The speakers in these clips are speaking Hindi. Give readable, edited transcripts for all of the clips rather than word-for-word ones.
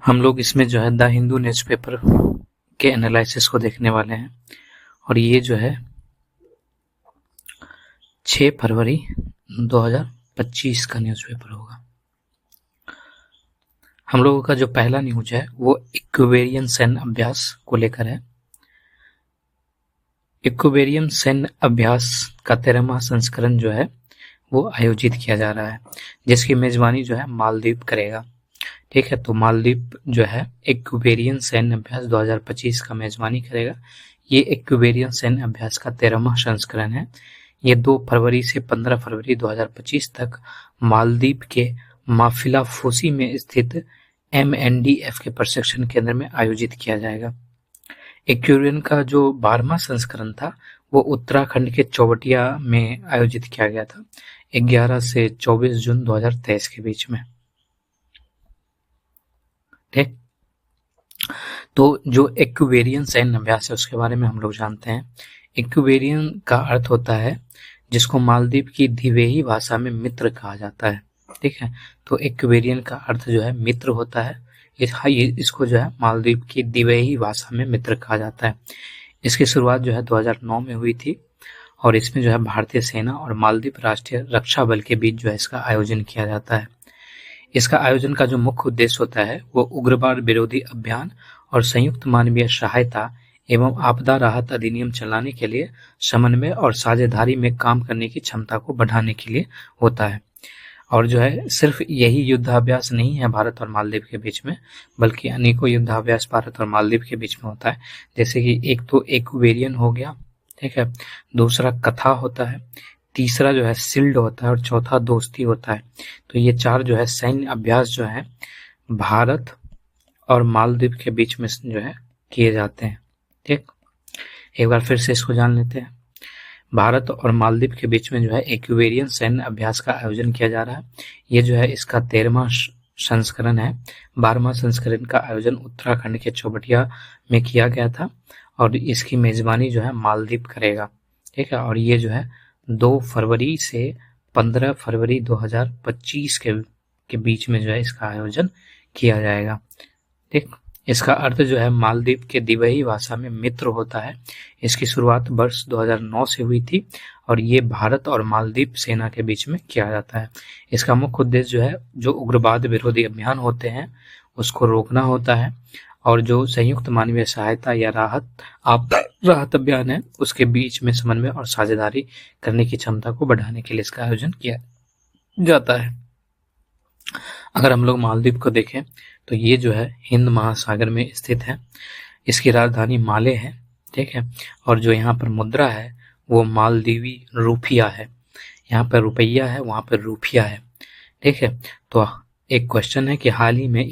हम लोग इसमें जो है द हिंदू न्यूज़पेपर के एनालिसिस को देखने वाले हैं और ये जो है 6 फरवरी 2025 का न्यूज़पेपर होगा। हम लोगों का जो पहला न्यूज है वो इक्वेरियन सैन्य अभ्यास को लेकर है। इक्वेरियन सैन्य अभ्यास का 13वां संस्करण जो है वो आयोजित किया जा रहा है, जिसकी मेजबानी जो है मालदीव करेगा। ठीक है, तो मालदीव जो है इक्वेरियन सैन्य अभ्यास 2025 का मेजबानी करेगा। ये इक्वेरियन सैन्य अभ्यास का 13वां संस्करण है। ये 2 फरवरी से 15 फरवरी 2025 तक मालदीव के माफिलाफूसी में स्थित MNDF के प्रशिक्षण केंद्र में आयोजित किया जाएगा। इक्वेरियन का जो 12वां संस्करण था वो उत्तराखंड के चौबटिया में आयोजित किया गया था 11 से 24 जून 2023 के बीच में। ठीक, तो जो इक्वेरियन सैन्य अभ्यास है उसके बारे में हम लोग जानते हैं। इक्वेरियन का अर्थ होता है जिसको मालदीव की दिवेही भाषा में मित्र कहा जाता है। ठीक है, तो इक्वेरियन का अर्थ जो है मित्र होता है। इसको जो है मालदीव की दिवेही भाषा में मित्र कहा जाता है। इसकी शुरुआत जो है 2009 में हुई थी और इसमें जो है भारतीय सेना और मालदीव राष्ट्रीय रक्षा बल के बीच जो है इसका आयोजन किया जाता है। इसका आयोजन का जो मुख्य उद्देश्य होता है वो उग्रवाद विरोधी अभियान और संयुक्त मानवीय सहायता एवं आपदा राहत अधिनियम चलाने के लिए समन्वय और साझेदारी में काम करने की क्षमता को बढ़ाने के लिए होता है। और जो है सिर्फ यही युद्धाभ्यास नहीं है भारत और मालदीव के बीच में, बल्कि अनेकों युद्धाभ्यास भारत और मालदीव के बीच में होता है। जैसे कि एक तो इक्वेरियन हो गया, ठीक है, दूसरा कथा होता है, तीसरा जो है सिल्ड होता है और चौथा दोस्ती होता है। तो ये 4 जो है सैन्य अभ्यास जो है भारत और मालदीव के बीच में जो है किए जाते हैं। ठीक, एक बार फिर से इसको जान लेते हैं। भारत और मालदीव के बीच में जो है इक्वेरियन सैन्य अभ्यास का आयोजन किया जा रहा है। ये जो है इसका 13वां संस्करण है। 12वां संस्करण का आयोजन उत्तराखंड के चौबटिया में किया गया था और इसकी मेजबानी जो है मालदीव करेगा। ठीक है, और ये जो है 2 फरवरी से 15 फरवरी 2025 के बीच में जो है इसका आयोजन किया जाएगा। ठीक, इसका अर्थ जो है मालदीव के दिवेही भाषा में मित्र होता है। इसकी शुरुआत वर्ष 2009 से हुई थी और ये भारत और मालदीव सेना के बीच में किया जाता है। इसका मुख्य उद्देश्य जो है जो उग्रवाद विरोधी अभियान होते हैं उसको रोकना होता है और जो संयुक्त मानवीय सहायता या राहत अभियान है उसके बीच में समन्वय और साझेदारी करने की क्षमता को बढ़ाने के लिए इसका आयोजन किया जाता है। अगर हम लोग मालदीव को देखें तो ये जो है हिंद महासागर में स्थित है। इसकी राजधानी माले है। ठीक है, और जो यहाँ पर मुद्रा है वो मालदीवी रुपया है। यहाँ पर रुपया है, वहाँ पर रुपया है। ठीक है, तो एक क्वेश्चन है कि हाल ही में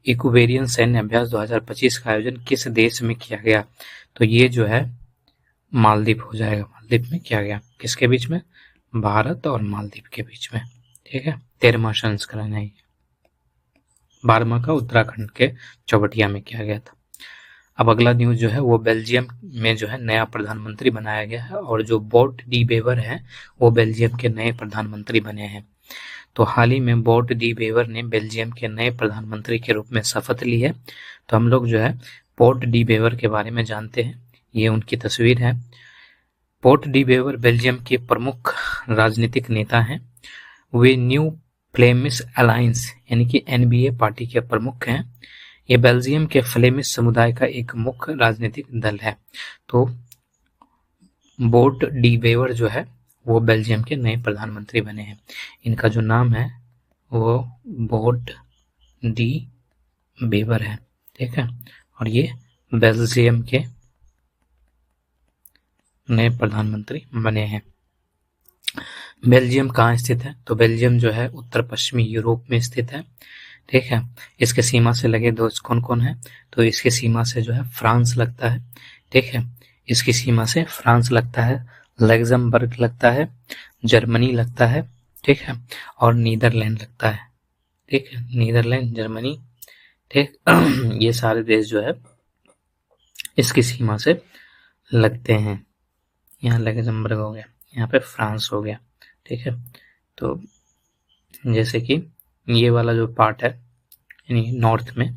इक्वेरियन सैन्य अभ्यास 2025 का आयोजन किस देश में किया गया? तो ये जो है मालदीव हो जाएगा। मालदीव में किया गया, किसके बीच में? भारत और मालदीव के बीच में। ठीक है, 13वां संस्करण है। 12वां का उत्तराखंड के चौबटिया में किया गया था। अब अगला न्यूज जो है वो बेल्जियम में जो है नया प्रधानमंत्री बनाया गया है और जो बोर्ट डी वेवर है वो बेल्जियम के नए प्रधानमंत्री बने हैं। तो हाल ही में बोर्ट डी वेवर ने बेल्जियम के नए प्रधानमंत्री के रूप में शपथ ली है। तो हम लोग जो है बोर्ट डी वेवर के बारे में जानते हैं। ये उनकी तस्वीर है। बोर्ट डी वेवर बेल्जियम के प्रमुख राजनीतिक नेता हैं। वे न्यू फ्लेमिश अलायंस यानी कि NBA पार्टी के प्रमुख हैं। ये बेल्जियम के फ्लेमिश समुदाय का एक मुख्य राजनीतिक दल है। तो बोर्ट डी वेवर जो है वो बेल्जियम के नए प्रधानमंत्री बने हैं। इनका जो नाम है वो बोर्ट डी वेवर है। ठीक है, और ये बेल्जियम के नए प्रधानमंत्री बने हैं। बेल्जियम कहाँ स्थित है? तो बेल्जियम जो है उत्तर पश्चिमी यूरोप में स्थित है। ठीक है, इसके सीमा से लगे देश कौन कौन है? तो इसके सीमा से जो है फ्रांस लगता है। ठीक है, इसकी सीमा से फ्रांस लगता है, लग्जमबर्ग लगता है, जर्मनी लगता है। ठीक है, और नीदरलैंड लगता है। ठीक है, नीदरलैंड, जर्मनी, ठीक ये सारे देश जो है इसकी सीमा से लगते हैं। यहाँ लग्जमबर्ग हो गया, यहाँ पे फ्रांस हो गया। ठीक है, तो जैसे कि ये वाला जो पार्ट है यानी नॉर्थ में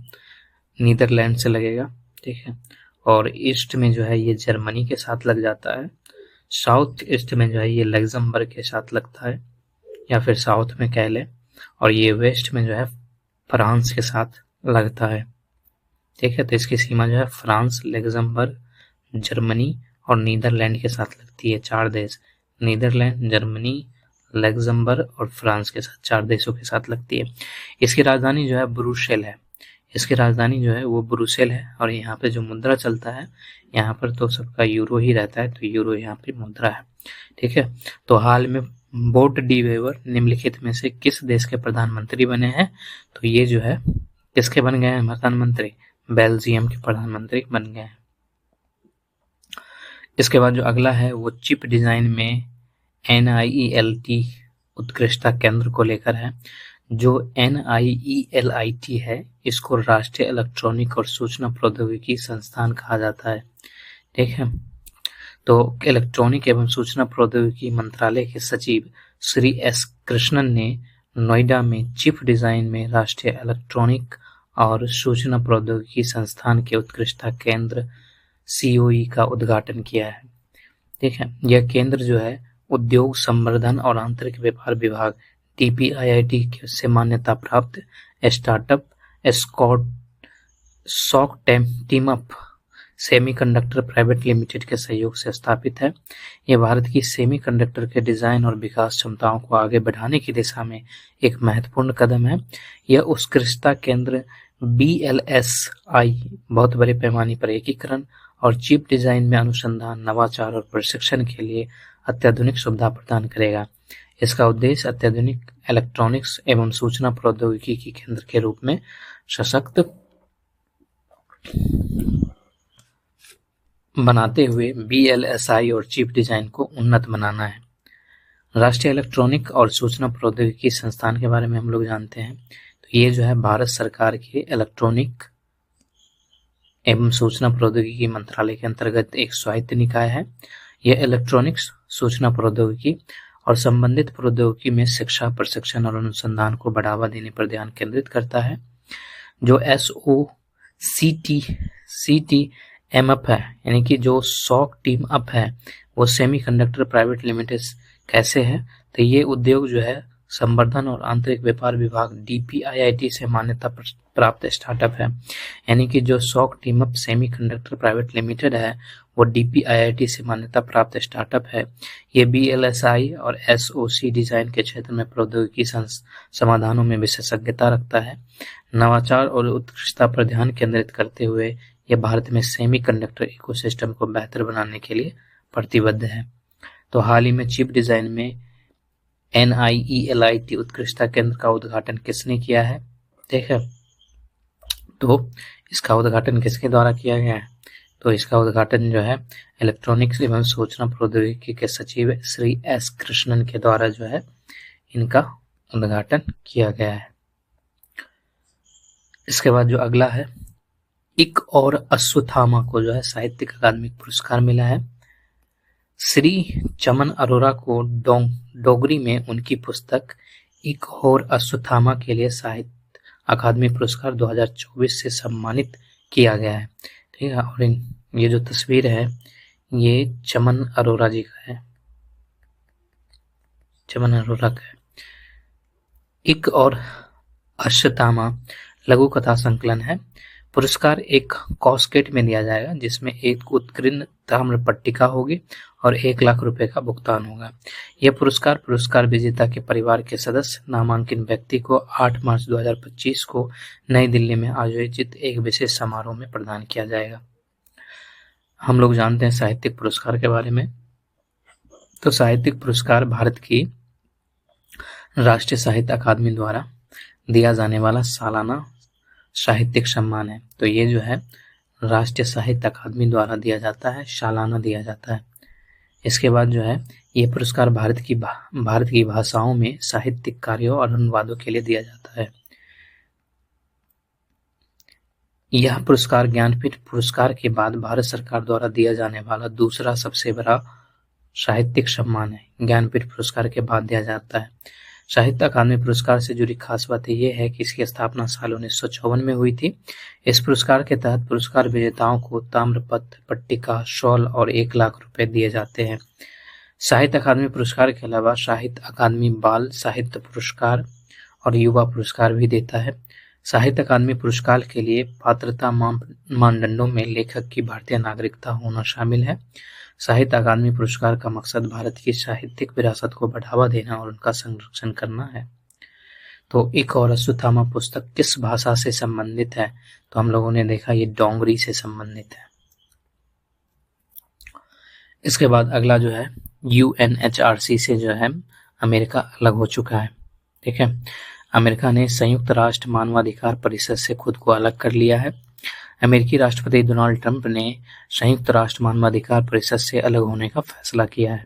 नीदरलैंड से लगेगा, ठीक है। और ईस्ट में जो है ये जर्मनी के साथ लग जाता है। साउथ ईस्ट में जो है ये लग्जमबर्ग के साथ लगता है, या फिर साउथ में कह लें। और ये वेस्ट में जो है फ्रांस के साथ लगता है, ठीक है। तो इसकी सीमा जो है फ्रांस, लग्जमबर्ग, जर्मनी और नीदरलैंड के साथ लगती है। 4 देश, नीदरलैंड, जर्मनी, लग्जमबर्ग और फ्रांस के साथ 4 देशों के साथ लगती है। इसकी राजधानी जो है ब्रुसेल है। इसकी राजधानी जो है वो ब्रुसेल है। और यहाँ पे जो मुद्रा चलता है, यहाँ पर तो सबका यूरो ही रहता है, तो यूरो यहाँ पे मुद्रा है, ठीक है। तो हाल में बोट डी वेवर निम्नलिखित में से किस देश के प्रधानमंत्री बने हैं? तो ये जो है किसके बन गए हैं प्रधानमंत्री? बेल्जियम के प्रधानमंत्री बन गए हैं। इसके बाद जो अगला है वो चिप डिजाइन में NIELT उत्कृष्टता केंद्र को लेकर है। जो NIELIT है इसको राष्ट्रीय इलेक्ट्रॉनिक और सूचना प्रौद्योगिकी संस्थान कहा जाता है, ठीक है। तो इलेक्ट्रॉनिक एवं सूचना प्रौद्योगिकी मंत्रालय के सचिव श्री S कृष्णन ने नोएडा में चिप डिजाइन में राष्ट्रीय इलेक्ट्रॉनिक और सूचना प्रौद्योगिकी संस्थान के उत्कृष्टता केंद्र COE का उद्घाटन किया है, ठीक है। यह केंद्र जो है उद्योग संवर्धन और आंतरिक व्यापार विभाग DPIIT से मान्यता प्राप्त startup SoC team up semiconductor private limited के सहयोग से स्थापित है। यह भारत की सेमीकंडक्टर के डिजाइन और विकास क्षमताओं को आगे बढ़ाने की दिशा में एक महत्वपूर्ण कदम है। यह उत्कृष्टता केंद्र BLSI बहुत बड़े पैमाने पर एकीकरण और चिप डिजाइन में अनुसंधान, नवाचार और प्रशिक्षण के लिए अत्याधुनिक सुविधा प्रदान करेगा। इसका उद्देश्य अत्याधुनिक इलेक्ट्रॉनिक्स एवं सूचना प्रौद्योगिकी के केंद्र के रूप में सशक्त बनाते हुए BLSI और चिप डिजाइन को उन्नत बनाना है। राष्ट्रीय इलेक्ट्रॉनिक और सूचना प्रौद्योगिकी संस्थान के बारे में हम लोग जानते हैं। तो ये जो है भारत सरकार के इलेक्ट्रॉनिक एवं सूचना प्रौद्योगिकी मंत्रालय के अंतर्गत एक स्वायत्त निकाय है। यह इलेक्ट्रॉनिक्स, सूचना प्रौद्योगिकी और संबंधित प्रौद्योगिकी में शिक्षा, प्रशिक्षण और अनुसंधान को बढ़ावा देने पर ध्यान केंद्रित करता है। जो SOCTMUP है, यानी कि जो सॉक टीम अप है, वो सेमीकंडक्टर प्राइवेट लिमिटेड कैसे है? तो ये उद्योग जो है संवर्धन और आंतरिक व्यापार विभाग DPIIT से मान्यता प्राप्त स्टार्टअप है। यानी कि जो SoC team up semiconductor private limited है वो DPIIT से मान्यता प्राप्त स्टार्टअप है। ये BLSI और SOC डिजाइन के क्षेत्र में प्रौद्योगिकी समाधानों में विशेषज्ञता रखता है। नवाचार और उत्कृष्टता पर ध्यान केंद्रित करते हुए यह भारत में सेमीकंडक्टर इकोसिस्टम को बेहतर बनाने के लिए प्रतिबद्ध है। तो हाल ही में चिप डिजाइन में NIELIT उत्कृष्टता केंद्र का उद्घाटन किसने किया है? ठीक है, तो इसका उद्घाटन किसके द्वारा किया गया है? तो इसका उद्घाटन जो है इलेक्ट्रॉनिक्स एवं सूचना प्रौद्योगिकी के सचिव श्री S कृष्णन के द्वारा जो है इनका उद्घाटन किया गया है। इसके बाद जो अगला है, इक और अश्वत्थामा को जो है साहित्यिक अकादमिक पुरस्कार मिला है। श्री चमन अरोरा को डोगरी में उनकी पुस्तक इक और अश्वत्थामा के लिए साहित्य अकादमी पुरस्कार 2024 से सम्मानित किया गया है। ठीक है, और ये जो तस्वीर है ये चमन अरोरा जी का है, चमन अरोरा का है। इक और अश्वत्थामा लघु कथा संकलन है। पुरस्कार एक कॉस्केट में दिया जाएगा जिसमें एक उत्कीर्ण ताम्र पट्टिका होगी और 1 लाख रुपए का भुगतान होगा। यह पुरस्कार विजेता के परिवार के सदस्य नामांकित व्यक्ति को 8 मार्च 2025 को नई दिल्ली में आयोजित एक विशेष समारोह में प्रदान किया जाएगा। हम लोग जानते हैं साहित्यिक पुरस्कार के बारे में। तो साहित्यिक पुरस्कार भारत की राष्ट्रीय साहित्य अकादमी द्वारा दिया जाने वाला सालाना साहित्यिक सम्मान है। तो ये जो है राष्ट्रीय साहित्य अकादमी द्वारा दिया जाता है, सालाना दिया जाता है। इसके बाद जो है ये पुरस्कार भारत की भाषाओं में साहित्यिक कार्यों और अनुवादों के लिए दिया जाता है। यह पुरस्कार ज्ञानपीठ पुरस्कार के बाद भारत सरकार द्वारा दिया जाने वाला दूसरा सबसे बड़ा साहित्यिक सम्मान है। ज्ञानपीठ पुरस्कार के बाद दिया जाता है। साहित्य अकादमी पुरस्कार से जुड़ी खास बात यह है कि इसकी स्थापना साल 1954 में हुई थी। इस पुरस्कार के तहत पुरस्कार विजेताओं को ताम्रपत्र, पट्टिका, शॉल और 1 लाख रुपए दिए जाते हैं। साहित्य अकादमी पुरस्कार के अलावा साहित्य अकादमी बाल साहित्य पुरस्कार और युवा पुरस्कार भी देता है। साहित्य अकादमी पुरस्कार के लिए पात्रता मानदंडों में लेखक की भारतीय नागरिकता होना शामिल है। साहित्य अकादमी पुरस्कार का मकसद भारत की साहित्यिक विरासत को बढ़ावा देना और उनका संरक्षण करना है। तो एक और अश्वत्थामा पुस्तक किस भाषा से संबंधित है? तो हम लोगों ने देखा ये डोंगरी से संबंधित है। इसके बाद अगला जो है UNHRC से जो है अमेरिका अलग हो चुका है। ठीक है, अमेरिका ने संयुक्त राष्ट्र मानवाधिकार परिषद से खुद को अलग कर लिया है। अमेरिकी राष्ट्रपति डोनाल्ड ट्रंप ने संयुक्त राष्ट्र मानवाधिकार परिषद से अलग होने का फैसला किया है।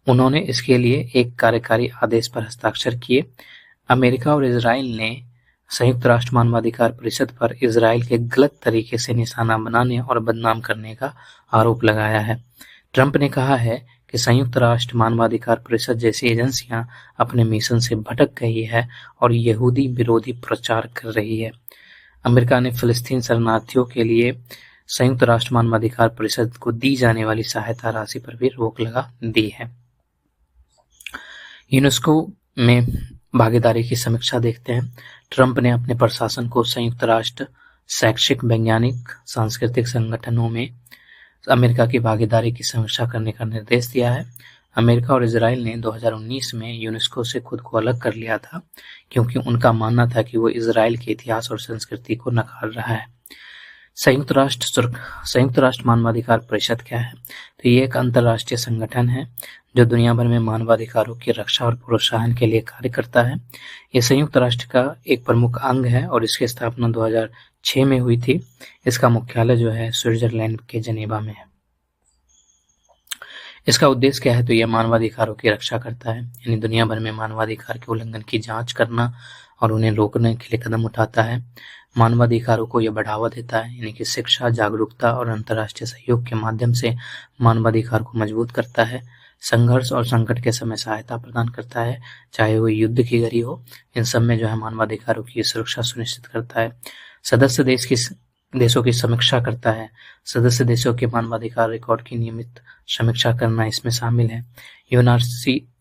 उन्होंने इसके लिए एक कार्यकारी आदेश पर हस्ताक्षर किए। अमेरिका और इजराइल ने संयुक्त राष्ट्र मानवाधिकार परिषद पर इजराइल के गलत तरीके से निशाना बनाने और बदनाम करने का आरोप लगाया है। ट्रंप ने कहा है कि संयुक्त राष्ट्र मानवाधिकार परिषद जैसी एजेंसियां अपने मिशन से भटक गई है और यहूदी विरोधी प्रचार कर रही है। अमेरिका ने फिलिस्तीन शरणार्थियों के लिए संयुक्त राष्ट्र मानवाधिकार परिषद को दी जाने वाली सहायता राशि पर भी रोक लगा दी है। यूनेस्को में भागीदारी की समीक्षा देखते हैं। ट्रंप ने अपने प्रशासन को संयुक्त राष्ट्र शैक्षिक, वैज्ञानिक, सांस्कृतिक संगठनों में अमेरिका की भागीदारी की समीक्षा करने का निर्देश दिया है। अमेरिका और इजराइल ने 2019 में यूनेस्को से खुद को अलग कर लिया था क्योंकि उनका मानना था कि वो इजराइल के इतिहास और संस्कृति को नकार रहा है। संयुक्त राष्ट्र मानवाधिकार परिषद क्या है? तो ये एक अंतर्राष्ट्रीय संगठन है जो दुनिया भर में मानवाधिकारों की रक्षा और प्रोत्साहन के लिए कार्य करता है। ये संयुक्त राष्ट्र का एक प्रमुख अंग है और इसकी स्थापना 2006 में हुई थी। इसका मुख्यालय जो है स्विट्जरलैंड के जेनेवा में है। इसका उद्देश्य क्या है? तो यह मानवाधिकारों की रक्षा करता है, यानी दुनिया भर में मानवाधिकार के उल्लंघन की जांच करना और उन्हें रोकने के लिए कदम उठाता है। मानवाधिकारों को यह बढ़ावा देता है, यानी कि शिक्षा, जागरूकता और अंतर्राष्ट्रीय सहयोग के माध्यम से मानवाधिकार को मजबूत करता है। संघर्ष और संकट के समय सहायता प्रदान करता है, चाहे वो युद्ध की घड़ी हो। इन सब में जो है मानवाधिकारों की सुरक्षा सुनिश्चित करता है। सदस्य देशों की समीक्षा करता है। सदस्य देशों के मानवाधिकार रिकॉर्ड की नियमित समीक्षा करना इसमें शामिल है।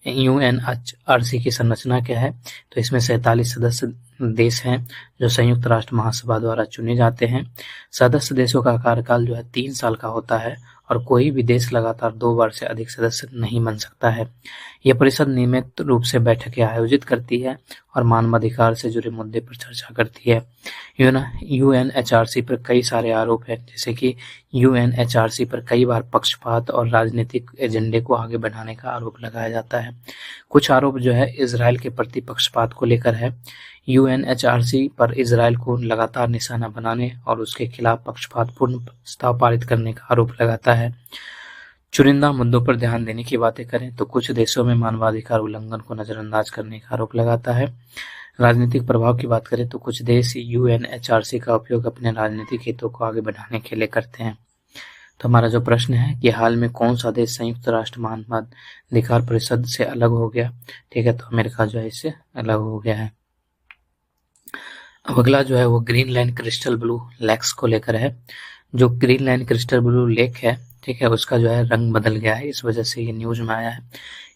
यूएनएचआरसी की संरचना क्या है? तो इसमें 47 सदस्य देश हैं जो संयुक्त राष्ट्र महासभा द्वारा चुने जाते हैं। सदस्य देशों का कार्यकाल जो है 3 साल का होता है और कोई भी देश लगातार 2 बार से अधिक सदस्य नहीं बन सकता है। यह परिषद नियमित रूप से बैठकें आयोजित करती है और मानवाधिकार से जुड़े मुद्दे पर चर्चा करती है। यूएनएचआरसी पर कई सारे आरोप हैं, जैसे कि यूएनएचआरसी पर कई बार पक्षपात और राजनीतिक एजेंडे को आगे बढ़ाने का आरोप लगाया जाता है। कुछ आरोप जो है इजराइल के प्रति पक्षपात को लेकर है। यूएनएचआरसी पर इजराइल को लगातार निशाना बनाने और उसके खिलाफ पक्षपातपूर्ण प्रस्ताव पारित करने का आरोप लगाता है। चुनिंदा मुद्दों पर ध्यान देने की बातें करें तो कुछ देशों में मानवाधिकार उल्लंघन को नजरअंदाज करने का आरोप लगाता है। राजनीतिक प्रभाव की बात करें तो कुछ देश यूएनएचआरसी का उपयोग अपने राजनीतिक हितों को आगे बढ़ाने के लिए करते हैं। तो हमारा जो प्रश्न है कि हाल में कौन सा देश संयुक्त राष्ट्र मानवाधिकार परिषद से अलग हो गया? ठीक है, तो अमेरिका जो है इससे अलग हो गया है। अब अगला जो है वो ग्रीनलैंड क्रिस्टल ब्लू लेक्स को लेकर है। जो ग्रीनलैंड क्रिस्टल ब्लू लेक है, ठीक है, उसका जो है रंग बदल गया है, इस वजह से ये न्यूज में आया है।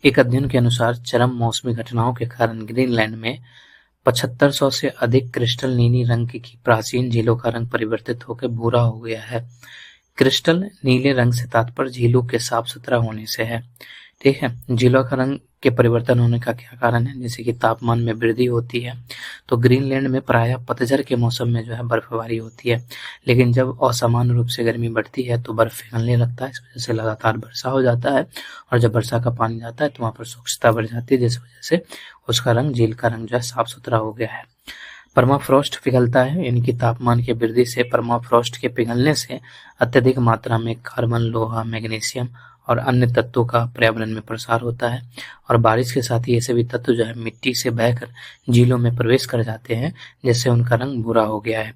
एक अध्ययन के अनुसार चरम मौसमी घटनाओं के कारण ग्रीनलैंड में 7500 से अधिक क्रिस्टल नीली रंग की प्राचीन झीलों का रंग परिवर्तित होकर भूरा हो गया है। क्रिस्टल नीले रंग से तात्पर्य झीलों के साफ सुथरा होने से है। ठीक है, झीलों का रंग के परिवर्तन होने का क्या कारण है? जैसे कि तापमान में वृद्धि होती है, तो ग्रीनलैंड में प्रायः पतझड़ के मौसम में जो है बर्फबारी होती है, लेकिन जब असामान्य रूप से गर्मी बढ़ती है तो बर्फ पिघलने लगता है। इस वजह से लगातार वर्षा हो जाता है और जब वर्षा का पानी जाता है तो वहाँ पर शुष्कता बढ़ जाती है, जिस वजह से उसका रंग, झील का रंग जो है साफ सुथरा हो गया है। परमाफ्रॉस्ट पिघलता है, यानी कि तापमान की वृद्धि से परमाफ्रॉस्ट के पिघलने से अत्यधिक मात्रा में कार्बन, लोहा, मैग्नीशियम और अन्य तत्वों का पर्यावरण में प्रसार होता है और बारिश के साथ ही ये सभी तत्व जो है मिट्टी से बहकर झीलों में प्रवेश कर जाते हैं, जिससे उनका रंग भूरा हो गया है।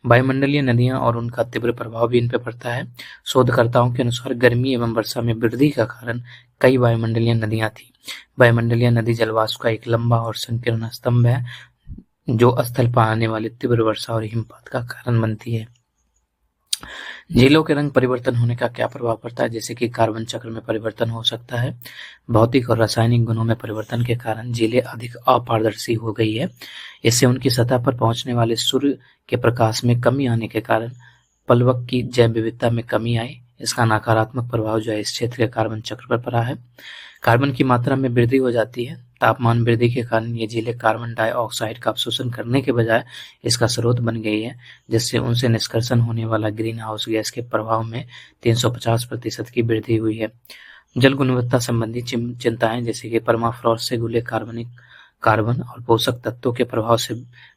वायुमंडलीय नदियां और उनका तीव्र प्रभाव भी इन पर पड़ता है। शोधकर्ताओं के अनुसार गर्मी एवं वर्षा में वृद्धि का कारण कई वायुमंडलीय नदियां थी वायुमंडलीय नदी जलवाष्प का एक लंबा और संकीर्ण स्तंभ है जो स्थल पर आने वाली तीव्र वर्षा और हिमपात का कारण बनती है। झीलों के रंग परिवर्तन होने का क्या प्रभाव पड़ता है? जैसे कि कार्बन चक्र में परिवर्तन हो सकता है। भौतिक और रासायनिक गुणों में परिवर्तन के कारण झीलें अधिक अपारदर्शी हो गई है। इससे उनकी सतह पर पहुंचने वाले सूर्य के प्रकाश में कमी आने के कारण प्लवक की जैव विविधता में कमी आई। इसका नकारात्मक प्रभाव जो है इस क्षेत्र के कार्बन चक्र पर पड़ा है। कार्बन की मात्रा में वृद्धि हो जाती है। तापमान वृद्धि के कारण ये झीलें कार्बन डाइऑक्साइड का अवशोषण करने के बजाय इसका स्रोत बन गई है, जिससे उनसे निष्कर्षण होने वाला ग्रीन हाउस गैस के प्रभाव में 350% की वृद्धि हुई है। जल गुणवत्ता संबंधी चिंताएं, जैसे कि परमाफ्रॉस्ट से घुले कार्बन और पोषक तत्वों के प्रभाव से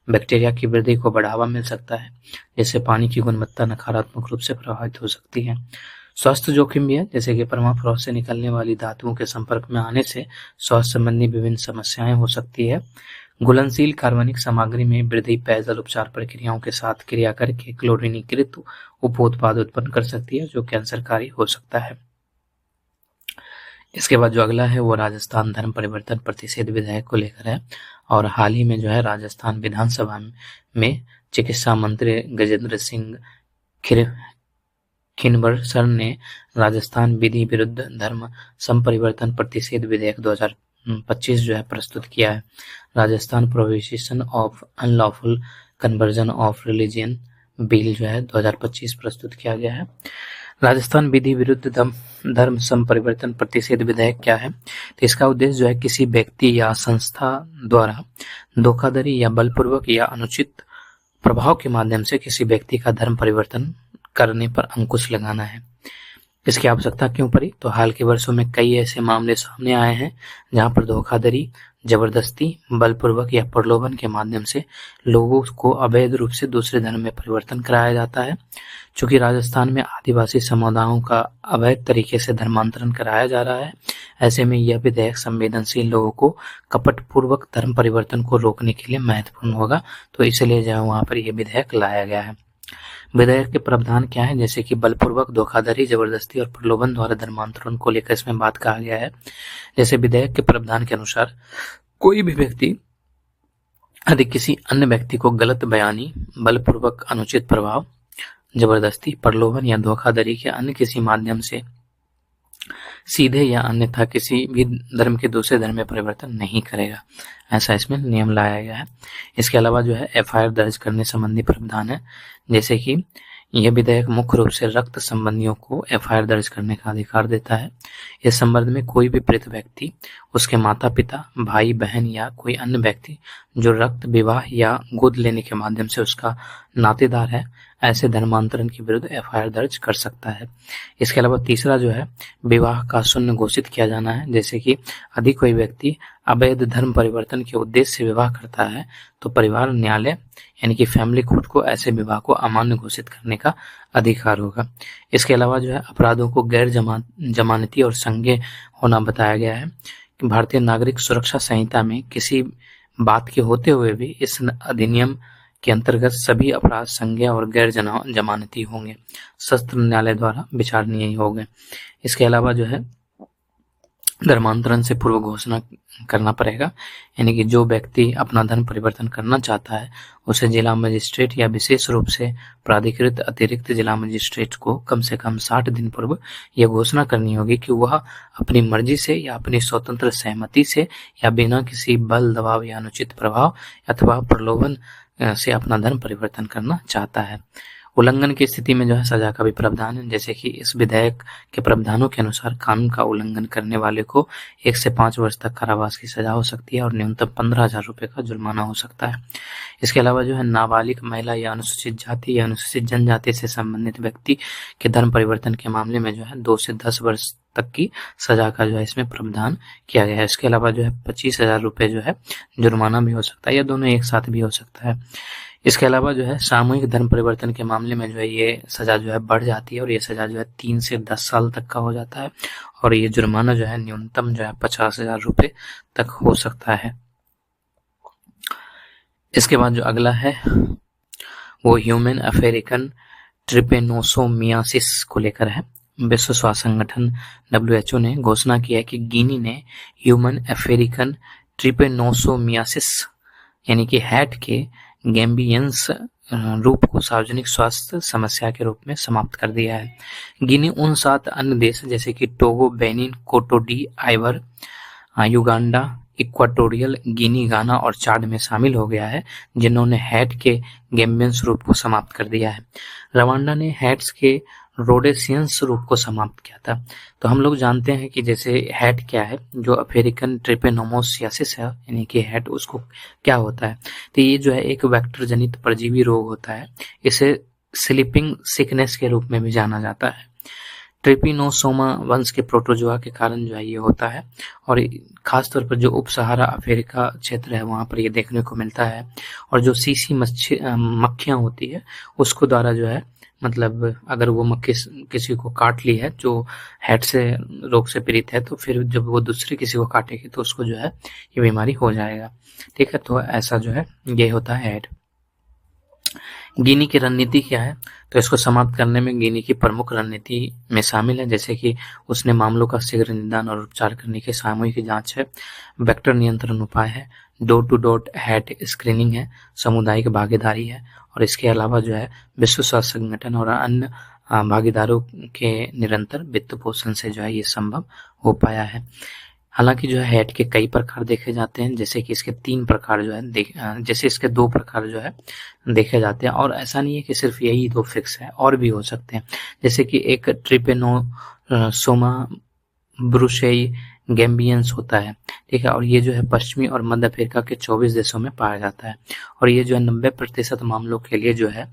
बैक्टीरिया की वृद्धि को बढ़ावा मिल सकता है, जिससे पानी की गुणवत्ता नकारात्मक रूप से प्रभावित हो सकती है। स्वास्थ्य जोखिम भी है, जैसे कि परमाफ्रॉस्ट से निकलने वाली धातुओं के संपर्क में आने से स्वास्थ्य संबंधी विभिन्न समस्याएं हो सकती है। घुलनशील कार्बनिक सामग्री में वृद्धि पेयजल उपचार प्रक्रियाओं के साथ क्रिया करके क्लोरीनीकृत उपोत्पाद उत्पन्न कर सकती है, जो कैंसरकारी हो सकता है। इसके बाद जो अगला है वो राजस्थान धर्म परिवर्तन प्रतिषेध विधेयक को लेकर है। और हाल ही में जो है राजस्थान विधानसभा में चिकित्सा मंत्री गजेंद्र सिंह खिनवर ने राजस्थान विधि विरुद्ध धर्म संपरिवर्तन प्रतिषेध विधेयक 2025 जो है प्रस्तुत किया है। Rajasthan prohibition of unlawful conversion of religion bill जो है 2025 प्रस्तुत किया गया है। राजस्थान विधि विरुद्ध धर्म संपरिवर्तन प्रतिषेध विधेयक क्या है? तो इसका उद्देश्य जो है किसी व्यक्ति या संस्था द्वारा धोखाधड़ी या बलपूर्वक या अनुचित प्रभाव के माध्यम से किसी व्यक्ति का धर्म परिवर्तन करने पर अंकुश लगाना है। इसकी आवश्यकता क्यों पड़ी? तो हाल के वर्षों में कई ऐसे मामले सामने आए हैं जहां पर धोखाधड़ी, जबरदस्ती, बलपूर्वक या प्रलोभन के माध्यम से लोगों को अवैध रूप से दूसरे धर्म में परिवर्तन कराया जाता है। चूंकि राजस्थान में आदिवासी समुदायों का अवैध तरीके से धर्मांतरण कराया जा रहा है, ऐसे में यह विधेयक संवेदनशील लोगों को कपटपूर्वक धर्म परिवर्तन को रोकने के लिए महत्वपूर्ण होगा। तो इसलिए जो वहां पर यह विधेयक लाया गया है। विधेयक के प्रावधान क्या है? जैसे कि बलपूर्वक, धोखाधड़ी, जबरदस्ती और प्रलोभन द्वारा धर्मांतरण को लेकर इसमें बात कहा गया है। जैसे विधेयक के प्रावधान के अनुसार कोई भी व्यक्ति यदि किसी अन्य व्यक्ति को गलत बयानी, बलपूर्वक, अनुचित प्रभाव, जबरदस्ती, प्रलोभन या धोखाधड़ी के अन्य किसी माध्यम से सीधे या अन्यथा किसी भी धर्म के दूसरे धर्म में परिवर्तन नहीं करेगा, ऐसा इसमें नियम लाया गया है। इसके अलावा जो है एफआईआर दर्ज करने संबंधी प्रावधान है। जैसे कि यह विधेयक मुख्य रूप से रक्त संबंधियों को एफआईआर दर्ज करने का अधिकार देता है। इस संबंध में कोई भी मृत व्यक्ति, उसके माता पिता, भाई बहन या कोई अन्य व्यक्ति जो रक्त, विवाह या गोद लेने के माध्यम से उसका नातेदार है, ऐसे धर्मांतरण के विरुद्ध एफआईआर दर्ज कर सकता है। इसके अलावा तीसरा जो है विवाह का शून्य घोषित किया जाना है। जैसे कि यदि कोई व्यक्ति अवैध धर्म परिवर्तन के उद्देश्य से विवाह करता है तो परिवार न्यायालय यानी कि फैमिली कोर्ट को ऐसे विवाह को अमान्य घोषित करने का अधिकार होगा। इसके अलावा जो है अपराधों को गैर जमानती और संज्ञेय होना बताया गया है। भारतीय नागरिक सुरक्षा संहिता में किसी बात के होते हुए भी इस अधिनियम के अंतर्गत सभी अपराध संज्ञेय और गैर जमानती होंगे, सशस्त्र न्यायालय द्वारा विचारणीय होंगे। इसके अलावा जो है धर्मांतरण से पूर्व घोषणा करना पड़ेगा, यानी कि जो व्यक्ति अपना धर्म परिवर्तन करना चाहता है उसे जिला मजिस्ट्रेट या विशेष रूप से प्राधिकृत अतिरिक्त जिला मजिस्ट्रेट को कम से कम 60 दिन पूर्व यह घोषणा करनी होगी कि वह अपनी मर्जी से या अपनी स्वतंत्र सहमति से या बिना किसी बल, दबाव या अनुचित प्रभाव अथवा प्रलोभन से अपना धर्म परिवर्तन करना चाहता है। उल्लंघन की स्थिति में जो है सजा का भी प्रावधान है। जैसे कि इस विधेयक के प्रावधानों के अनुसार कानून का उल्लंघन करने वाले को 1 से 5 वर्ष तक कारावास की सजा हो सकती है और न्यूनतम 15,000 रुपए का जुर्माना हो सकता है। इसके अलावा जो है नाबालिग महिला या अनुसूचित जाति या अनुसूचित जनजाति से संबंधित व्यक्ति के धर्म परिवर्तन के मामले में जो है 2 से 10 वर्ष तक की सजा का जो है इसमें प्रावधान किया गया है। इसके अलावा जो है 25,000 रुपए जो है जुर्माना भी हो सकता है या दोनों एक साथ भी हो सकता है। इसके अलावा जो है सामूहिक धर्म परिवर्तन के मामले में जो है ये सजा जो है बढ़ जाती है और ये सजा जो है 3 से 10 साल तक का हो जाता है और ये जुर्माना जो है न्यूनतम जो है 50,000 रुपए तक हो सकता है। इसके बाद जो अगला है वो ह्यूमन अफ्रीकन ट्रिपेनोसोमियासिस को लेकर है। विश्व स्वास्थ्य संगठन WHO ने घोषणा की है कि गिनी ने ह्यूमन अफ्रीकन ट्रिपेनोसोमियासिस यानी कि हैट के गैम्बियंस रूप को सार्वजनिक स्वास्थ्य समस्या के रूप में समाप्त कर दिया है। गिनी उन 7 अन्य देश जैसे कि टोगो, बेनिन, कोटो डी आइवर, युगांडा, इक्वाटोरियल गिनी, गाना और चाड में शामिल हो गया है, जिन्होंने हैट के गैम्बियंस रूप को समाप्त कर दिया है। रवांडा ने हैट्स के रोडेशियंस रूप को समाप्त किया था। तो हम लोग जानते हैं कि जैसे हैट क्या है, जो अफ्रीकन ट्रिपेनोमोसियासिस है यानी कि हैट, उसको क्या होता है, तो ये जो है एक वेक्टर जनित परजीवी रोग होता है। इसे स्लीपिंग सिकनेस के रूप में भी जाना जाता है। ट्रिपिनोसोमा वंश के प्रोटोजोआ के कारण जो है ये होता है, और खासतौर पर जो उप सहारा अफ्रीका क्षेत्र है वहाँ पर ये देखने को मिलता है। और जो सीसी मक्खियाँ होती है उसको द्वारा जो है, मतलब अगर वो मक्खी किसी को काट ली है जो हैट से रोग से पीड़ित है, तो फिर जब वो दूसरे किसी को काटेगी तो उसको जो है ये बीमारी हो जाएगा। ठीक है, तो ऐसा जो है ये होता है हैट। गिनी की रणनीति क्या है, तो इसको समाप्त करने में गिनी की प्रमुख रणनीति में शामिल है, जैसे कि उसने मामलों का शीघ्र निदान और उपचार करने की सामूहिक जांच है, वेक्टर नियंत्रण उपाय है, डोर टू डोर हैट स्क्रीनिंग है, सामुदायिक भागीदारी है, और इसके अलावा जो है विश्व स्वास्थ्य संगठन और अन्य भागीदारों के निरंतर वित्त पोषण से जो है ये संभव हो पाया है। हालांकि जो है हैट के कई प्रकार देखे जाते हैं, जैसे कि इसके 3 प्रकार जो है जैसे इसके 2 प्रकार जो है देखे जाते हैं, और ऐसा नहीं है कि सिर्फ यही 2 फिक्स है, और भी हो सकते हैं। जैसे कि एक ट्रिपेनोसोमा ब्रुशेई गैम्बियंस होता है, ठीक है, और ये जो है पश्चिमी और मध्य अफ्रीका के 24 देशों में पाया जाता है, और ये जो है 90% मामलों के लिए जो है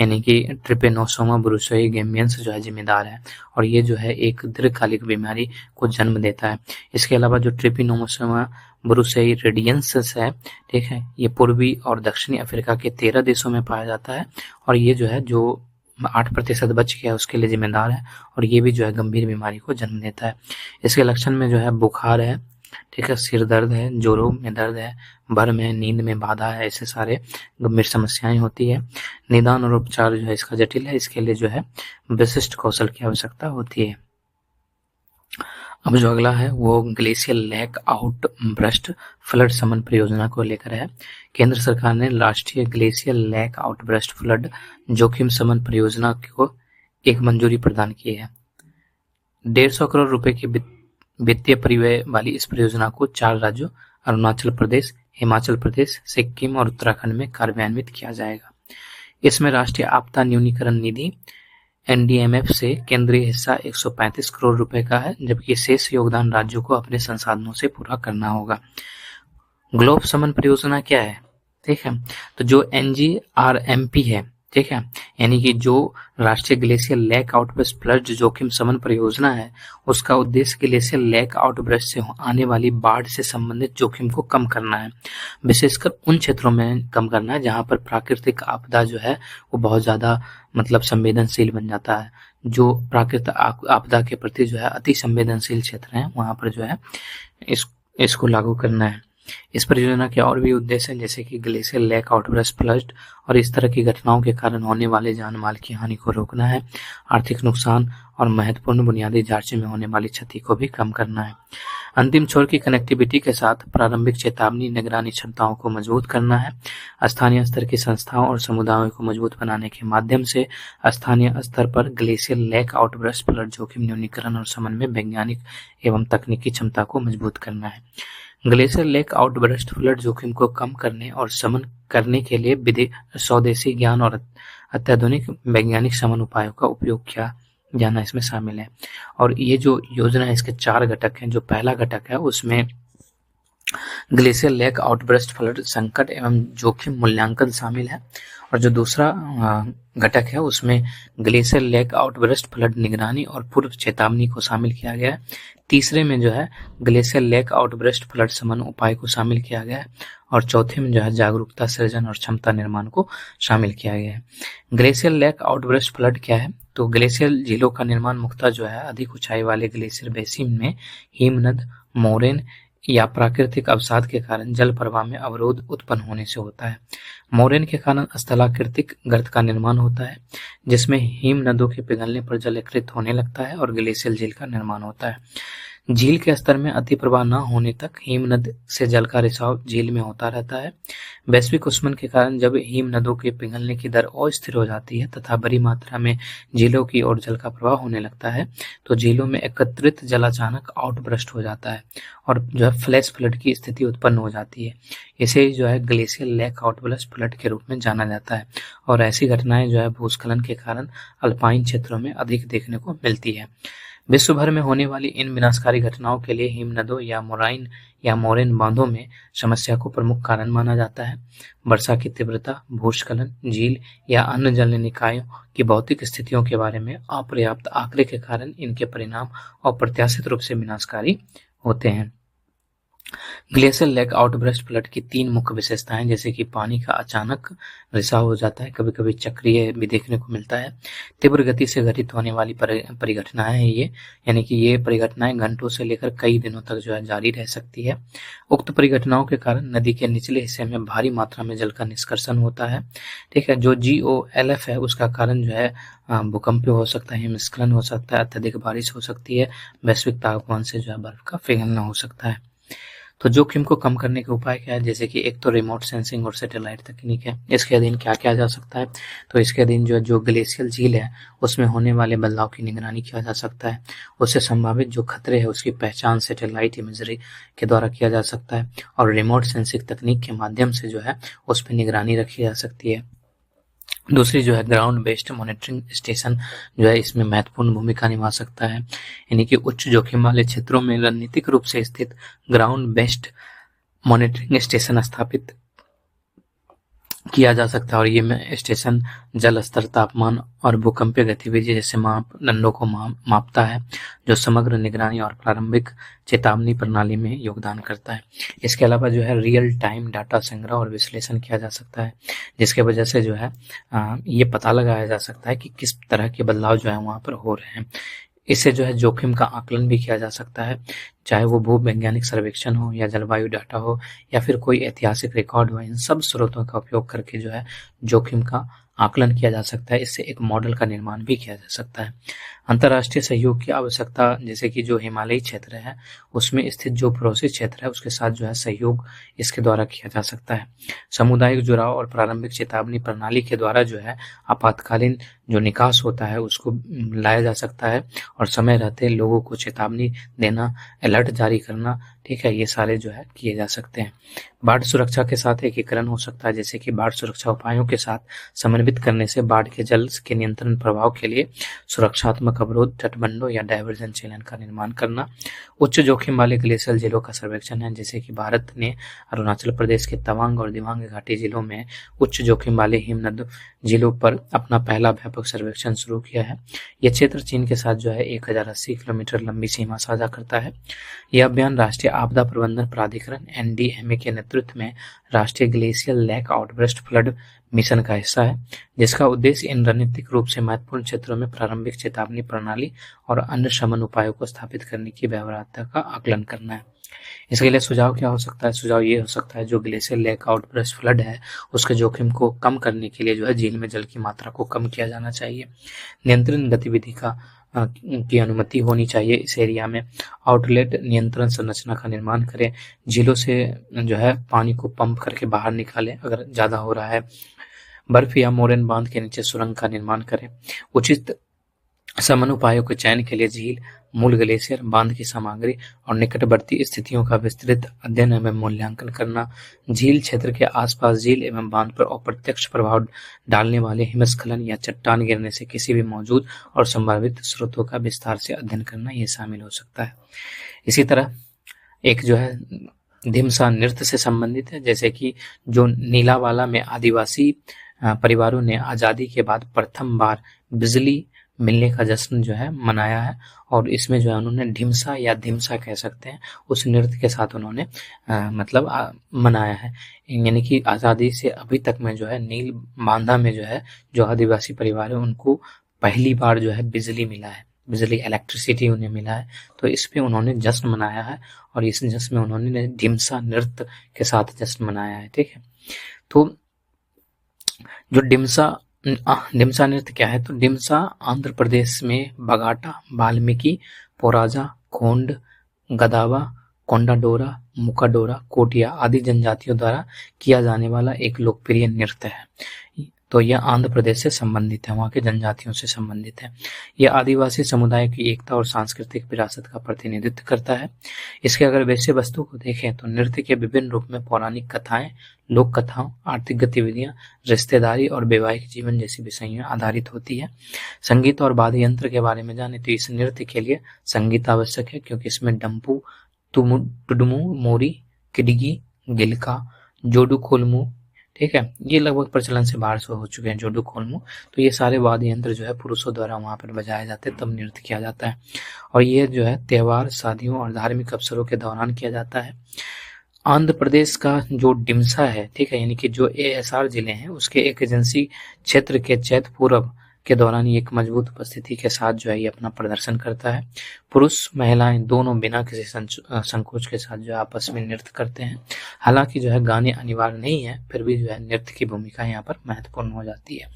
यानी कि ट्रिपेनोसोमा ब्रुशेई गैम्बियंस जो है जिम्मेदार है, और ये जो है एक दीर्घकालिक बीमारी को जन्म देता है। इसके अलावा जो ट्रिपेनोसोमा ब्रुशेई रेडियंस है, ठीक है, ये पूर्वी और दक्षिणी अफ्रीका के 13 देशों में पाया जाता है, और ये जो है जो 8% बच गया उसके लिए जिम्मेदार है, और ये भी जो है गंभीर बीमारी को जन्म देता है। इसके लक्षण में जो है बुखार है, ठीक है, सिर दर्द है, जोड़ों में दर्द है, भर में नींद में बाधा है, ऐसे सारे गंभीर समस्याएं होती है। निदान और उपचार जो है इसका जटिल है, इसके लिए जो है विशिष्ट कौशल की आवश्यकता होती है। अब जो अगला है वो glacial lake outburst flood शमन परियोजना को लेकर है। केंद्र सरकार ने राष्ट्रीय glacial lake outburst flood जोखिम शमन परियोजना को एक मंजूरी प्रदान की है। 150 करोड़ रुपए की वित्तीय परिव्यय वाली इस परियोजना को 4 राज्यों अरुणाचल प्रदेश, हिमाचल प्रदेश, सिक्किम और उत्तराखंड में कार्यान्वित किया जाएगा। इसमें राष्ट्रीय आपदा न्यूनीकरण निधि NDMF से केंद्रीय हिस्सा 135 करोड़ रुपए का है, जबकि शेष योगदान राज्यों को अपने संसाधनों से पूरा करना होगा। ग्लोब शमन परियोजना क्या है, ठीक है, तो जो NGRMP है, ठीक है, यानी कि जो राष्ट्रीय ग्लेशियर लैक आउटब्रस्ट फ्लड जोखिम शमन परियोजना है, उसका उद्देश्य ग्लेशियर लैक आउटब्रस्ट से आने वाली बाढ़ से संबंधित जोखिम को कम करना है, विशेषकर उन क्षेत्रों में कम करना है जहां पर प्राकृतिक आपदा जो है वो बहुत ज्यादा मतलब संवेदनशील बन जाता है। जो प्राकृतिक आपदा के प्रति जो है अति संवेदनशील क्षेत्र है वहां पर जो है इसको लागू करना है। इस परियोजना के और भी उद्देश्य हैं, जैसे कि ग्लेशियर लैक आउटब्रस्ट फ्लड और इस तरह की घटनाओं के कारण होने वाले जान माल की हानि को रोकना है, आर्थिक नुकसान और महत्वपूर्ण बुनियादी ढांचे में होने वाली क्षति को भी कम करना है। अंतिम छोर की कनेक्टिविटी के साथ प्रारंभिक चेतावनी निगरानी क्षमताओं को मजबूत करना है। स्थानीय स्तर की संस्थाओं और समुदायों को मजबूत बनाने के माध्यम से स्थानीय स्तर पर ग्लेशियर लैक आउटब्रस्ट फ्लड जोखिम न्यूनीकरण और शमन में वैज्ञानिक एवं तकनीकी क्षमता को मजबूत करना है। ग्लेशियर लैक आउटब्रस्ट फ्लड जोखिम को कम करने और शमन करने के लिए स्वदेशी ज्ञान और अत्याधुनिक वैज्ञानिक शमन उपायों का उपयोग किया जाना इसमें शामिल है। और ये जो योजना है इसके 4 घटक हैं। जो पहला घटक है उसमें ग्लेशियर लैक आउटब्रस्ट फ्लड संकट एवं जोखिम मूल्यांकन शामिल है, और जो दूसरा घटक है उसमें ग्लेशियर लैक आउटब्रस्ट फ्लड निगरानी और पूर्व चेतावनी को शामिल किया गया है। तीसरे में जो है ग्लेशियर लैक आउटब्रस्ट फ्लड शमन उपाय को शामिल किया गया है, और चौथे में जो है जागरूकता सृजन और क्षमता निर्माण को शामिल किया गया है। ग्लेशियर लैक आउटब्रस्ट फ्लड क्या है, तो ग्लेशियर झीलों का निर्माण मुख्यतः जो है अधिक ऊंचाई वाले ग्लेशियर बेसिन में हिमनद, मोरेन या प्राकृतिक अवसाद के कारण जल प्रवाह में अवरोध उत्पन्न होने से होता है। मोरेन के कारण स्थलाकृतिक गर्त का निर्माण होता है, जिसमें हिम नदों के पिघलने पर जल एकत्रित होने लगता है और ग्लेशियल झील का निर्माण होता है। झील के स्तर में अति प्रवाह न होने तक हिमनद से जल का रिसाव झील में होता रहता है। वैश्विक उष्मन के कारण जब हिम नदों के पिघलने की दर अस्थिर हो जाती है तथा बड़ी मात्रा में झीलों की ओर जल का प्रवाह होने लगता है, तो झीलों में एकत्रित जल अचानक आउटबर्स्ट हो जाता है और जो है फ्लैश फ्लड की स्थिति उत्पन्न हो जाती है। इसे जो है ग्लेशियल लेक आउटबर्स्ट फ्लड के रूप में जाना जाता है और ऐसी घटनाएं जो है भूस्खलन के कारण अल्पाइन क्षेत्रों में अधिक देखने को मिलती है। विश्व भर में होने वाली इन विनाशकारी घटनाओं के लिए हिमनदों या मोराइन या मोरेन बांधों में समस्या को प्रमुख कारण माना जाता है। वर्षा की तीव्रता, भूस्खलन, झील या अन्य जल निकायों की भौतिक स्थितियों के बारे में अपर्याप्त आंकड़े के कारण इनके परिणाम अप्रत्याशित रूप से विनाशकारी होते हैं। ग्लेशियल लेक आउटबर्स्ट फ्लड की 3 मुख्य विशेषताएं, जैसे कि पानी का अचानक रिसाव हो जाता है, कभी कभी चक्रीय भी देखने को मिलता है, तीव्र गति से घटित होने वाली परिघटनाएं हैं ये, यानी कि ये परिघटनाएं घंटों से लेकर कई दिनों तक जो है जारी रह सकती है। उक्त परिघटनाओं के कारण नदी के निचले हिस्से में भारी मात्रा में जल का निष्कर्षण होता है। ठीक है, जो GOLF है उसका कारण जो है भूकंप हो सकता है, हिमस्खलन हो सकता है, अत्यधिक बारिश हो सकती है, वैश्विक तापमान से जो है बर्फ का पिघलना हो सकता है। तो जोखिम को कम करने के उपाय क्या है, जैसे कि एक तो रिमोट सेंसिंग और सैटेलाइट तकनीक है। इसके अधीन क्या किया जा सकता है, तो इसके अधीन जो ग्लेशियल झील है उसमें होने वाले बदलाव की निगरानी किया जा सकता है। उससे संभावित जो खतरे हैं उसकी पहचान सैटेलाइट इमेजरी के द्वारा किया जा सकता है और रिमोट सेंसिंग तकनीक के माध्यम से जो है उस पर निगरानी रखी जा सकती है। दूसरी जो है ग्राउंड बेस्ड मॉनिटरिंग स्टेशन जो है इसमें महत्वपूर्ण भूमिका निभा सकता है, यानी कि उच्च जोखिम वाले क्षेत्रों में रणनीतिक रूप से स्थित ग्राउंड बेस्ड मॉनिटरिंग स्टेशन स्थापित किया जा सकता है और ये स्टेशन जल स्तर, तापमान और भूकंपीय गतिविधि जैसे मापदंडों को मापता है, जो समग्र निगरानी और प्रारंभिक चेतावनी प्रणाली में योगदान करता है। इसके अलावा जो है रियल टाइम डाटा संग्रह और विश्लेषण किया जा सकता है, जिसके वजह से जो है ये पता लगाया जा सकता है कि किस तरह के बदलाव जो है वहाँ पर हो रहे हैं। इससे जो है जोखिम का आकलन भी किया जा सकता है, चाहे वो भूवैज्ञानिक सर्वेक्षण हो या जलवायु डाटा हो या फिर कोई ऐतिहासिक रिकॉर्ड हो। इन सब स्रोतों का उपयोग करके जो है जोखिम का आकलन किया जा सकता है। इससे एक मॉडल का निर्माण भी किया जा सकता है। अंतर्राष्ट्रीय सहयोग की आवश्यकता, जैसे कि जो हिमालयी क्षेत्र है उसमें स्थित जो पड़ोसी क्षेत्र है उसके साथ जो है सहयोग इसके द्वारा किया जा सकता है। सामुदायिक जुड़ाव और प्रारंभिक चेतावनी प्रणाली के द्वारा जो है आपातकालीन जो निकास होता है उसको लाया जा सकता है और समय रहते लोगों को चेतावनी देना, अलर्ट जारी करना, ठीक है, ये सारे जो है किए जा सकते हैं। बाढ़ सुरक्षा के साथ एकीकरण हो सकता है, जैसे कि बाढ़ सुरक्षा उपायों के साथ समन्वित करने से बाढ़ के जल के नियंत्रण प्रभाव के लिए सुरक्षात्मक अवरोध, तटबंधों या डायवर्जन चैनल का निर्माण करना। उच्च जोखिम वाले ग्लेशियल जिलों का सर्वेक्षण है, जैसे कि भारत ने अरुणाचल प्रदेश के तवांग और दिबांग घाटी जिलों में उच्च जोखिम वाले हिमनद जिलों पर अपना पहला व्यापक सर्वेक्षण शुरू किया है। यह क्षेत्र चीन के साथ जो है 1080 किलोमीटर लंबी सीमा साझा करता है। यह अभियान राष्ट्रीय आपदा प्रबंधन प्राधिकरण NDMA के नेतृत्व में राष्ट्रीय glacial lake outburst flood mission का हिस्सा है, जिसका उद्देश्य इन रणनीतिक रूप से महत्वपूर्ण क्षेत्रों में प्रारंभिक चेतावनी प्रणाली और अन्य शमन उपायों को स्थापित करने की व्यवहार्यता का आकलन करना है। इसके लिए सुझाव क्या हो सकता है, सुझाव ये हो सकता है जो ग्लेशियल लेक आउटबर्स्ट फ्लड है उसके जोखिम को कम करने के लिए जो है झील में जल की मात्रा को कम किया जाना चाहिए। नियंत्रण गतिविधि की अनुमति होनी चाहिए इस एरिया में। आउटलेट नियंत्रण संरचना का निर्माण करें। झीलों से जो है पानी को पंप करके बाहर निकालें अगर ज़्यादा हो रहा है। बर्फ या मोरेन बांध के नीचे सुरंग का निर्माण करें। उचित शमन उपायों के चयन के लिए झील, मूल ग्लेशियर, बांध की सामग्री और निकटवर्ती स्थितियों का विस्तृत अध्ययन एवं मूल्यांकन करना। झील क्षेत्र के आसपास झील एवं बांध पर अप्रत्यक्ष प्रभाव डालने वाले हिमस्खलन या चट्टान गिरने से किसी भी मौजूद और संभावित स्रोतों का विस्तार से अध्ययन करना ये शामिल हो सकता है। इसी तरह एक जो है धिमसा नृत्य से संबंधित है, जैसे कि जो नीलावाला में आदिवासी परिवारों ने आज़ादी के बाद प्रथम बार बिजली मिलने का जश्न जो है मनाया है और इसमें जो है उन्होंने ढिमसा या धिमसा कह सकते हैं उस नृत्य के साथ उन्होंने मनाया है। यानी कि आज़ादी से अभी तक में जो है नील बांधा में जो है जो आदिवासी परिवार है उनको पहली बार जो है बिजली मिला है। बिजली इलेक्ट्रिसिटी उन्हें मिला है, तो इस पे उन्होंने जश्न मनाया है और इस जश्न में उन्होंने ढिमसा नृत्य के साथ जश्न मनाया है। ठीक है, तो जो ढिमसा नृत्य क्या है, तो ढिमसा आंध्र प्रदेश में बगाटा, वाल्मीकि, पोराजा, खोंड, गदावा, कोंडाडोरा, मुकाडोरा, कोटिया आदि जनजातियों द्वारा किया जाने वाला एक लोकप्रिय नृत्य है। तो यह आंध्र प्रदेश से संबंधित है, वहाँ के जनजातियों से संबंधित है। यह आदिवासी समुदाय की एकता और सांस्कृतिक विरासत का प्रतिनिधित्व करता है। इसके अगर विषय वस्तु को देखें तो नृत्य के विभिन्न रूप में पौराणिक कथाएं, लोक कथाओं, आर्थिक गतिविधियां, रिश्तेदारी और वैवाहिक जीवन जैसी विषयों आधारित होती है। संगीत और वाद्य यंत्र के बारे में जाने तो इस नृत्य के लिए संगीत आवश्यक है, क्योंकि इसमें डंपू, टुडुमु, मोरी, किडगी, गिलका, जोडू खोलमू, ठीक है, ये लगभग प्रचलन से बाहर से हो चुके हैं जोडू खोलमू। तो ये सारे वाद्य यंत्र जो है पुरुषों द्वारा वहां पर बजाए जाते हैं, तब नृत्य किया जाता है। और ये जो है त्योहार, शादियों और धार्मिक अवसरों के दौरान किया जाता है। आंध्र प्रदेश का जो डिमसा है, ठीक है, यानी कि जो ASR जिले हैं उसके एक एजेंसी क्षेत्र के चैत पूर्व के दौरान ये एक मजबूत उपस्थिति के साथ जो है ये अपना प्रदर्शन करता है। पुरुष महिलाएं दोनों बिना किसी संकोच के साथ जो है आपस में नृत्य करते हैं। हालांकि जो है गाने अनिवार्य नहीं है, फिर भी जो है नृत्य की भूमिका यहाँ पर महत्वपूर्ण हो जाती है।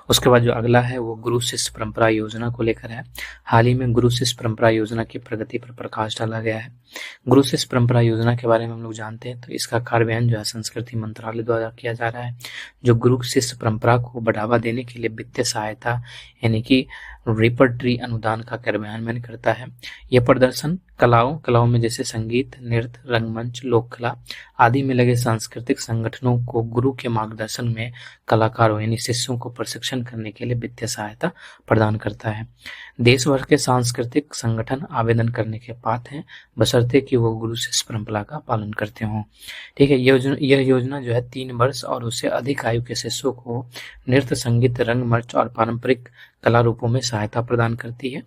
उसके बाद जो अगला है वो गुरु शिष्य परंपरा योजना को लेकर है। हाल ही में गुरु शिष्य परंपरा योजना की प्रगति पर प्रकाश डाला गया है। गुरु शिष्य परंपरा योजना के बारे में हम लोग जानते हैं, तो इसका कार्यान्वयन जो है संस्कृति मंत्रालय द्वारा किया जा रहा है, जो गुरु शिष्य परंपरा को बढ़ावा देने के लिए वित्तीय सहायता यानी कि रिपर्टरी अनुदान का कार्यान्वयन करता है। यह प्रदर्शन कलाओं में जैसे संगीत, नृत्य, रंगमंच, लोक कला आदि में लगे सांस्कृतिक संगठनों को गुरु के मार्गदर्शन में कलाकारों यानी शिष्यों को प्रशिक्षण करने के लिए वित्तीय सहायता प्रदान करता है। देश भर के सांस्कृतिक संगठन आवेदन करने के पात्र हैं, बशर्ते कि वो गुरु शिष्य परंपरा का पालन करते हों। ठीक है, यह योजना जो है 3 वर्ष और उससे अधिक आयु के शिष्यों को नृत्य, संगीत, रंगमंच और पारंपरिक कला रूपों में सहायता प्रदान करती है।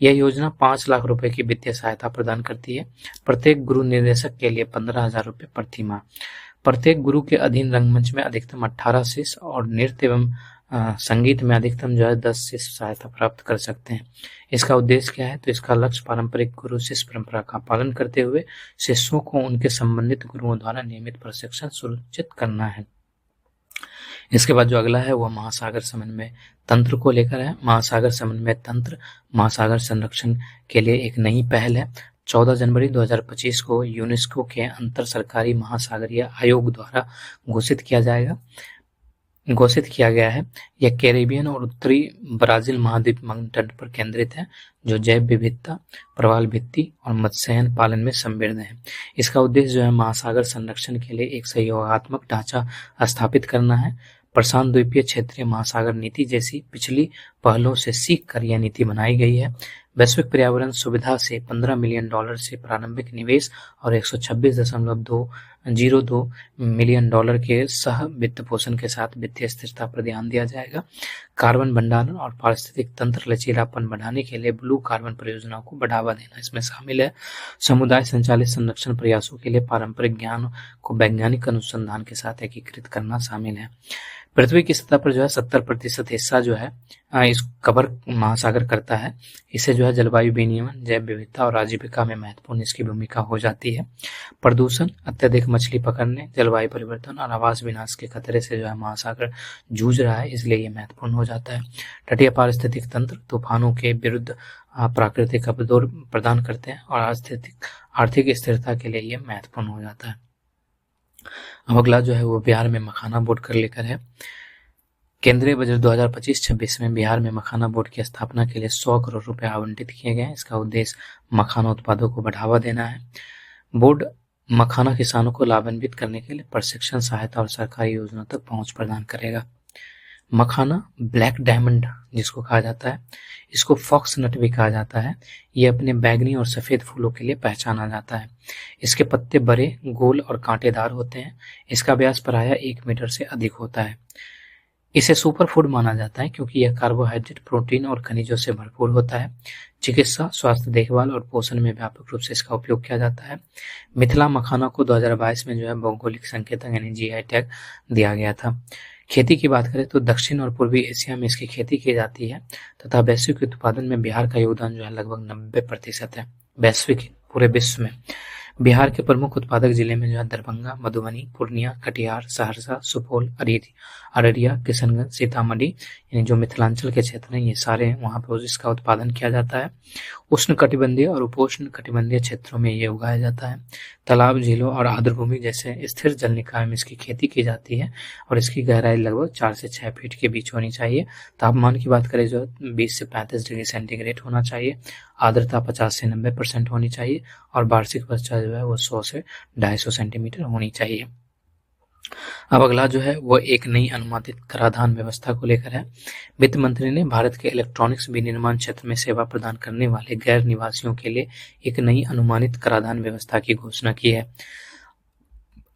यह योजना 5 लाख रुपए की वित्तीय सहायता प्रदान करती है। प्रत्येक गुरु निर्देशक के लिए 15,000 रुपए प्रति माह। प्रत्येक गुरु के अधीन रंगमंच में अधिकतम 18 शिष्य और नृत्य एवं संगीत में अधिकतम जो है 10 शिष्य सहायता प्राप्त कर सकते हैं। इसका उद्देश्य क्या है, तो इसका लक्ष्य पारंपरिक गुरु शिष्य परंपरा का पालन करते हुए शिष्यों को उनके संबंधित गुरुओं द्वारा नियमित प्रशिक्षण सुनिश्चित करना है। इसके बाद जो अगला है वह महासागर समन्वय तंत्र को लेकर है। महासागर समन्वय तंत्र महासागर संरक्षण के लिए एक नई पहल है। 14 जनवरी 2025 को यूनेस्को के अंतर सरकारी महासागरीय आयोग द्वारा घोषित किया गया है। यह कैरेबियन और उत्तरी ब्राजील महाद्वीप तट पर केंद्रित है, जो जैव विविधता, प्रवाल भित्ति और मत्स्यायन पालन में समृद्ध है। इसका उद्देश्य जो है महासागर संरक्षण के लिए एक सहयोगात्मक ढांचा स्थापित करना है। प्रशांत द्वीपीय क्षेत्रीय महासागर नीति जैसी पिछली पहलों से सीख कर यह नीति बनाई गई है। वैश्विक पर्यावरण सुविधा से $15 मिलियन से प्रारंभिक निवेश और $126.02 मिलियन के सह वित्त पोषण के साथ वित्तीय स्थिरता पर ध्यान दिया जाएगा। कार्बन भंडारण और पारिस्थितिक तंत्र लचीलापन बढ़ाने के लिए ब्लू कार्बन परियोजनाओं को बढ़ावा देना इसमें शामिल है। समुदाय संचालित संरक्षण प्रयासों के लिए पारंपरिक ज्ञान को वैज्ञानिक अनुसंधान के साथ एकीकृत करना शामिल है। पृथ्वी की सतह पर जो है 70% हिस्सा जो है इस कवर महासागर करता है। इससे जो है जलवायु विनियमन, जैव विविधता और आजीविका में महत्वपूर्ण इसकी भूमिका हो जाती है। प्रदूषण, अत्यधिक मछली पकड़ने, जलवायु परिवर्तन और आवास विनाश के खतरे से जो है महासागर जूझ रहा है, इसलिए ये महत्वपूर्ण हो जाता है। तटीय पारिस्थितिक तंत्र तूफानों के विरुद्ध प्राकृतिक अवरोध प्रदान करते हैं और आर्थिक स्थिरता के लिए ये महत्वपूर्ण हो जाता है। अब अगला जो है वो बिहार में मखाना बोर्ड कर लेकर है। केंद्रीय बजट 2025-26 में बिहार में मखाना बोर्ड की स्थापना के लिए 100 करोड़ रुपए आवंटित किए गए हैं। इसका उद्देश्य मखाना उत्पादों को बढ़ावा देना है। बोर्ड मखाना किसानों को लाभान्वित करने के लिए प्रशिक्षण, सहायता और सरकारी योजनाओं तक पहुंच प्रदान करेगा। मखाना ब्लैक डायमंड जिसको कहा जाता है, इसको फॉक्स नट भी कहा जाता है। ये अपने बैगनी और सफेद फूलों के लिए पहचाना जाता है। इसके पत्ते बड़े, गोल और कांटेदार होते हैं। इसका व्यास प्रायः 1 मीटर से अधिक होता है। इसे सुपर फूड माना जाता है क्योंकि यह कार्बोहाइड्रेट, प्रोटीन और खनिजों से भरपूर होता है। चिकित्सा, स्वास्थ्य देखभाल और पोषण में व्यापक रूप से इसका उपयोग किया जाता है। मिथिला मखाना को 2022 में जो है भौगोलिक संकेतक यानी जीआई टैग दिया गया था। खेती की बात करें तो दक्षिण और पूर्वी एशिया में इसकी खेती की जाती है तथा वैश्विक उत्पादन में बिहार का योगदान जो है लगभग 90% है। वैश्विक पूरे विश्व में बिहार के प्रमुख उत्पादक जिले में जो है दरभंगा, मधुबनी, पूर्णिया, कटिहार, सहरसा, सुपौल, अररिया, किशनगंज, सीतामढ़ी यानी जो मिथिलांचल के क्षेत्र हैं ये सारे हैं, वहाँ पर इसका उत्पादन किया जाता है। उष्ण कटिबंधीय और उपोष्ण कटिबंधीय क्षेत्रों में ये उगाया जाता है। तालाब, झीलों और आर्द्रभूमि जैसे स्थिर जल निकाय में इसकी खेती की जाती है और इसकी गहराई लगभग 4 से 6 फीट के बीच होनी चाहिए। तापमान की बात करें जो 20 से 35 डिग्री सेंटीग्रेड होना चाहिए। आर्द्रता 50 से 90% होनी चाहिए और वार्षिक वर्षा जो है वो 100 से 250 सेंटीमीटर होनी चाहिए। अब अगला जो है वो एक नई अनुमानित कराधान व्यवस्था को लेकर है। वित्त मंत्री ने भारत के इलेक्ट्रॉनिक्स विनिर्माण क्षेत्र में सेवा प्रदान करने वाले गैर निवासियों के लिए एक नई अनुमानित कराधान व्यवस्था की घोषणा की है।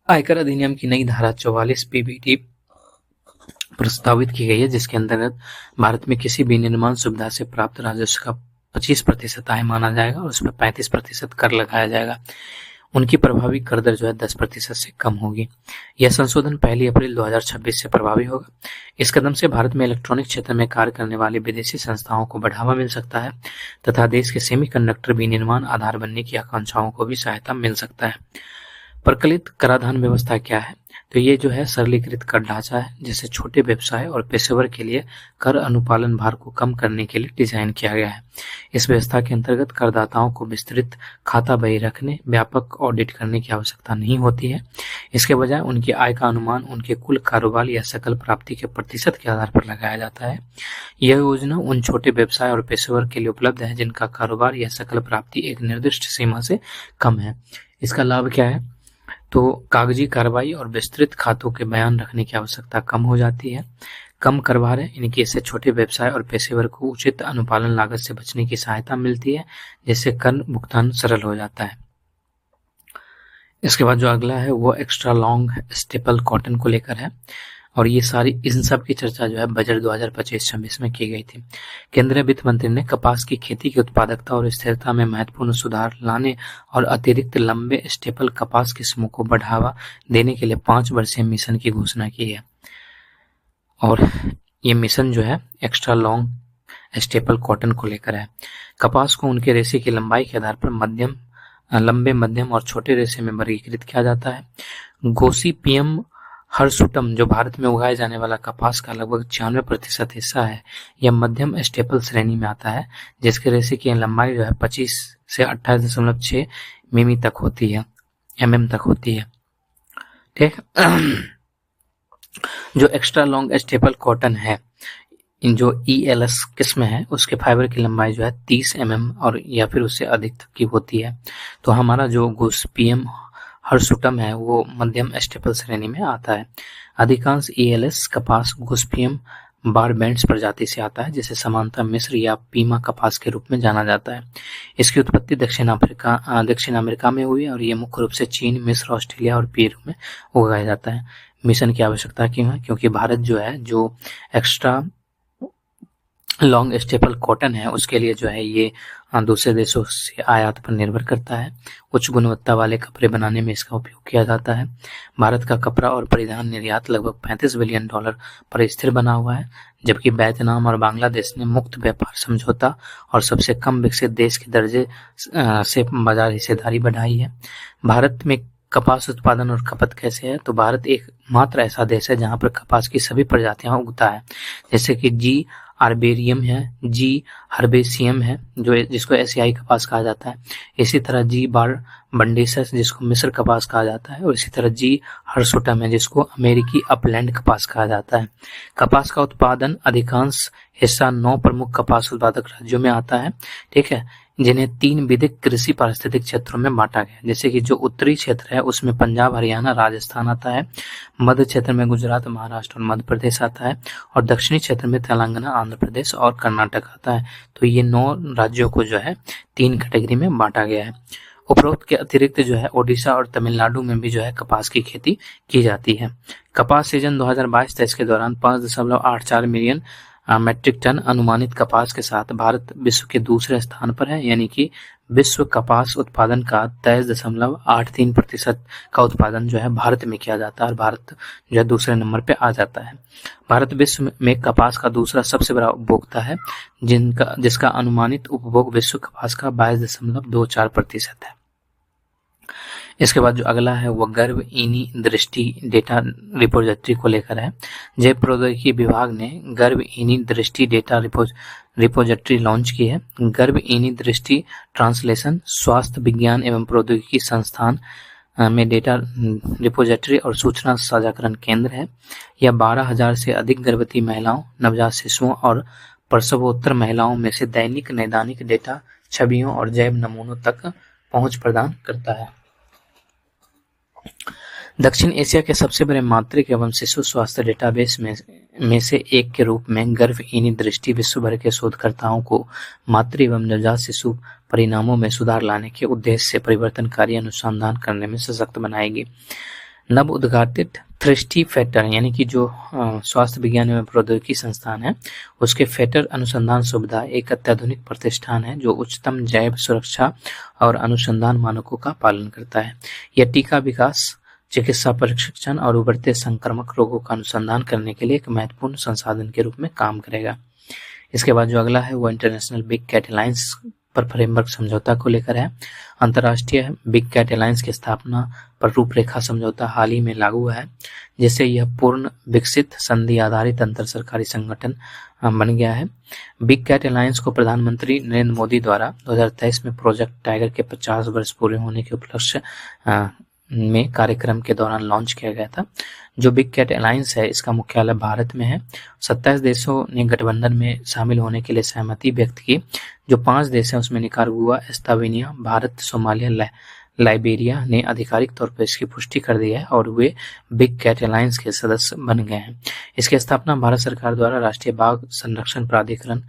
आयकर अधिनियम की नई धारा 44 पीबीटी प्रस्तावित की गई है, जिसके अंतर्गत भारत में किसी भी निर्माण सुविधा से प्राप्त राजस्व का 25% आय माना जाएगा और उसमें 35% कर लगाया जाएगा। उनकी प्रभावी कर दर जो है 10% से कम होगी। यह संशोधन 1 अप्रैल 2026 से प्रभावी होगा। इस कदम से भारत में इलेक्ट्रॉनिक क्षेत्र में कार्य करने वाली विदेशी संस्थाओं को बढ़ावा मिल सकता है तथा देश के सेमीकंडक्टर विनिर्माण आधार बनने की आकांक्षाओं को भी सहायता मिल सकता है। प्रकलित कराधान व्यवस्था क्या है? तो ये जो है सरलीकृत कर ढांचा है जिसे छोटे व्यवसाय और पेशेवर के लिए कर अनुपालन भार को कम करने के लिए डिजाइन किया गया है। इस व्यवस्था के अंतर्गत करदाताओं को विस्तृत खाता बही रखने, व्यापक ऑडिट करने की आवश्यकता नहीं होती है। इसके बजाय उनकी आय का अनुमान उनके कुल कारोबार या सकल प्राप्ति के प्रतिशत के आधार पर लगाया जाता है। यह योजना उन छोटे व्यवसाय और पेशेवर के लिए उपलब्ध है जिनका कारोबार या सकल प्राप्ति एक निर्दिष्ट सीमा से कम है। इसका लाभ क्या है? तो कागजी कार्रवाई और विस्तृत खातों के बयान रखने की आवश्यकता कम हो जाती है। कम कर भार है, इनकी इससे छोटे व्यवसाय और पेशेवर को उचित अनुपालन लागत से बचने की सहायता मिलती है, जिससे कर भुगतान सरल हो जाता है। इसके बाद जो अगला है वो एक्स्ट्रा लॉन्ग स्टेपल कॉटन को लेकर है और ये सारी इन सब की चर्चा जो है बजट 2025-26 में की गई थी। केंद्रीय वित्त मंत्री ने कपास की खेती की उत्पादकता और स्थिरता में महत्वपूर्ण सुधार लाने और अतिरिक्त लंबे स्टेपल कपास किस्मों को बढ़ावा देने के लिए 5 वर्षीय मिशन की घोषणा की है और ये मिशन जो है एक्स्ट्रा लॉन्ग स्टेपल कॉटन को लेकर है। कपास को उनके रेशे की लंबाई के आधार पर लंबे, मध्यम और छोटे रेशे में वर्गीकृत किया जाता है। गोसिपियम हर्सुटम जो भारत में उगाए जाने वाला कपास का लगभग 96% हिस्सा है, यह मध्यम स्टेपल श्रेणी में आता है, जिसके रेशे की लंबाई जो है 25 से 28.6 मिमी तक होती है, mm तक होती है। ठीक। जो एक्स्ट्रा लॉन्ग स्टेपल कॉटन है, इन जो ELS किस्म है उसके फाइबर की लंबाई जो है 30 mm और या फिर उससे अधिक तक की होती है। तो हमारा जो गोसिपियम हर्सुटम है वो मध्यम स्टेपल श्रेणी में आता है। अधिकांश ELS कपास गोसिपियम बारबैंड्स प्रजाति से आता है, जिसे समानता मिस्र या पीमा कपास के रूप में जाना जाता है। इसकी उत्पत्ति दक्षिण अमेरिका में हुई और ये मुख्य रूप से चीन, मिस्र, ऑस्ट्रेलिया और पेरू में उगाया जाता है। मिशन की आवश्यकता क्यों है? क्योंकि भारत जो है जो एक्स्ट्रा लॉन्ग स्टेपल कॉटन है उसके लिए जो है ये दूसरे देशों से आयात पर निर्भर करता है। उच्च गुणवत्ता वाले कपड़े बनाने में इसका उपयोग किया जाता है। भारत का कपड़ा और परिधान निर्यात लगभग $35 बिलियन पर स्थिर बना हुआ है, जबकि वियतनाम और बांग्लादेश ने मुक्त व्यापार समझौता और सबसे कम विकसित देश के दर्जे से बाजार हिस्सेदारी बढ़ाई है। भारत में कपास उत्पादन और खपत कैसे है? तो भारत एकमात्र ऐसा देश है जहां पर कपास की सभी प्रजातियां उगता है, जैसे कि जी आर्बेरियम है, जी हर्बेसियम है जो जिसको एशियाई कपास कहा जाता है, इसी तरह जी बारबंडेसस जिसको मिस्र कपास कहा जाता है और इसी तरह जी हर्सुटम है जिसको अमेरिकी अपलैंड कपास कहा जाता है। कपास का उत्पादन अधिकांश हिस्सा 9 प्रमुख कपास उत्पादक राज्यों में आता है, ठीक है, जिन्हें 3 विधिक कृषि पारिस्थितिक क्षेत्रों में बांटा गया। जैसे कि जो उत्तरी क्षेत्र है उसमें पंजाब, हरियाणा, राजस्थान आता है, मध्य क्षेत्र में गुजरात, महाराष्ट्र और मध्य प्रदेश आता है और दक्षिणी क्षेत्र में तेलंगाना, आंध्र प्रदेश और कर्नाटक आता है। तो ये 9 राज्यों को जो है 3 कैटेगरी में बांटा गया है। उपरोक्त के अतिरिक्त जो है ओडिशा और तमिलनाडु में भी जो है कपास की खेती की जाती है। कपास सीजन 2022-23 के दौरान 5.84 मिलियन मेट्रिक टन अनुमानित कपास के साथ भारत विश्व के दूसरे स्थान पर है, यानी कि विश्व कपास उत्पादन का 23.83% का उत्पादन जो है भारत में किया जाता है और भारत जो है दूसरे नंबर पे आ जाता है। भारत विश्व में कपास का दूसरा सबसे बड़ा उपभोक्ता है, जिसका अनुमानित उपभोग विश्व कपास का 22.24% है। इसके बाद जो अगला है वो गर्भ ईनी दृष्टि डेटा रिपोजिटरी को लेकर है। जैव प्रौद्योगिकी विभाग ने गर्भ ईनी दृष्टि डेटा रिपोजिटरी लॉन्च की है। गर्भ ईनी दृष्टि ट्रांसलेशन स्वास्थ्य विज्ञान एवं प्रौद्योगिकी संस्थान में डेटा रिपोजिटरी और सूचना साझाकरण केंद्र है। यह 12,000 से अधिक गर्भवती महिलाओं, नवजात शिशुओं और प्रसवोत्तर महिलाओं में से दैनिक नैदानिक डेटा, छवियों और जैव नमूनों तक पहुंच प्रदान करता है। दक्षिण एशिया के सबसे बड़े मातृक एवं शिशु स्वास्थ्य डेटाबेस में से एक के रूप में गर्भ ईनी दृष्टि विश्व भर के शोधकर्ताओं को मातृ एवं नवजात शिशु परिणामों में सुधार लाने के उद्देश्य से परिवर्तनकारी अनुसंधान करने में सशक्त बनाएगी। नव उद्घाटित थ्रिस्टी फेटर यानी कि जो स्वास्थ्य विज्ञान एवं प्रौद्योगिकी संस्थान है, उसके फेटर अनुसंधान सुविधा एक अत्याधुनिक प्रतिष्ठान है जो उच्चतम जैव सुरक्षा और अनुसंधान मानकों का पालन करता है। यह टीका विकास, चिकित्सा प्रशिक्षण और उभरते संक्रामक रोगों का अनुसंधान करने के लिए एक महत्वपूर्ण संसाधन के रूप में काम करेगा। इसके बाद जो अगला है वो इंटरनेशनल बिग कैट अलायंस पर फ्रेमवर्क समझौता को लेकर है। अंतर्राष्ट्रीय बिग कैट अलायंस की स्थापना पर रूपरेखा समझौता हाल ही में लागू हुआ है, जिससे यह पूर्ण विकसित संधि आधारित अंतर सरकारी संगठन बन गया है। बिग कैट अलायंस को प्रधानमंत्री नरेंद्र मोदी द्वारा 2023 में प्रोजेक्ट टाइगर के 50 वर्ष पूरे होने के उपलक्ष्य में कार्यक्रम के दौरान लॉन्च किया गया था। जो बिग कैट अलायंस है, इसका मुख्यालय भारत में है। 27 देशों ने गठबंधन में शामिल होने के लिए सहमति व्यक्त की। जो 5 देश हैं उसमें निकारागुआ, एस्तावेनिया, भारत, सोमालिया, लाइबेरिया ने आधिकारिक तौर पर इसकी पुष्टि कर दी है और वे बिग कैट अलायंस के सदस्य बन गए हैं। इसकी स्थापना भारत सरकार द्वारा राष्ट्रीय बाघ संरक्षण प्राधिकरण,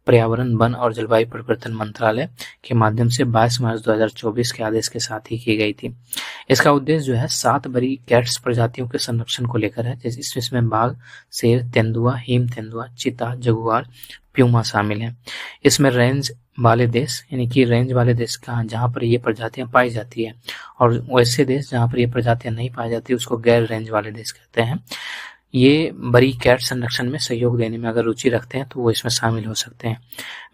पर्यावरण, वन और जलवायु परिवर्तन मंत्रालय के माध्यम से 22 मार्च 2024 के आदेश के साथ ही की गई थी। इसका उद्देश्य जो है 7 बड़ी कैट्स प्रजातियों के संरक्षण को लेकर है, जिसमें बाघ, शेर, तेंदुआ, हिम तेंदुआ, चीता, जगुआर, प्यूमा शामिल है। इसमें रेंज वाले देश यानी कि रेंज वाले देश जहाँ पर ये प्रजातियां पाई जाती है और वैसे देश जहाँ पर ये प्रजातियां नहीं पाई जाती उसको गैर रेंज वाले देश कहते हैं। ये बड़ी कैट संरक्षण में सहयोग देने में अगर रुचि रखते हैं तो वो इसमें शामिल हो सकते हैं।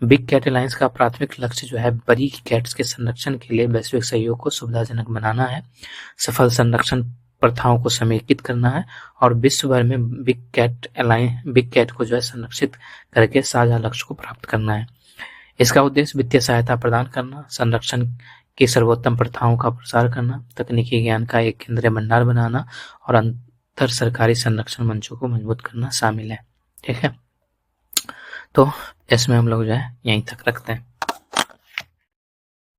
बिग कैट अलायंस का प्राथमिक लक्ष्य जो है बड़ी कैट्स के संरक्षण के लिए वैश्विक सहयोग को सुविधाजनक बनाना है, सफल संरक्षण प्रथाओं को समेकित करना है और विश्व भर में बिग कैट को जो है संरक्षित करके साझा लक्ष्य को प्राप्त करना है। इसका उद्देश्य वित्तीय सहायता प्रदान करना, संरक्षण की सर्वोत्तम प्रथाओं का प्रसार करना, तकनीकी ज्ञान का एक केंद्रीय भंडार बनाना और अंतर सरकारी संरक्षण मंचों को मजबूत करना शामिल है। ठीक है, तो इसमें हम लोग जो है यहीं तक रखते हैं।